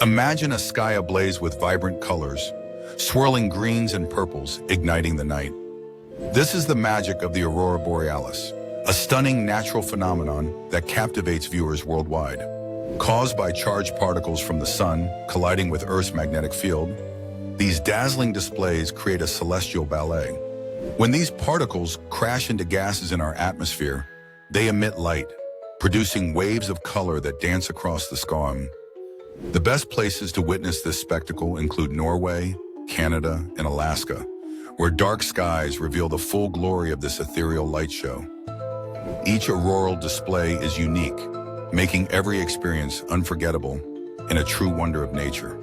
Imagine a sky ablaze with vibrant colors, swirling greens and purples, igniting the night. This is the magic of the Aurora Borealis, a stunning natural phenomenon that captivates viewers worldwide. Caused by charged particles from the sun colliding with Earth's magnetic field, these dazzling displays create a celestial ballet. When these particles crash into gases in our atmosphere, they emit light, producing waves of color that dance across the sky. The best places to witness this spectacle include Norway, Canada, and Alaska, where dark skies reveal the full glory of this ethereal light show. Each auroral display is unique, making every experience unforgettable and a true wonder of nature.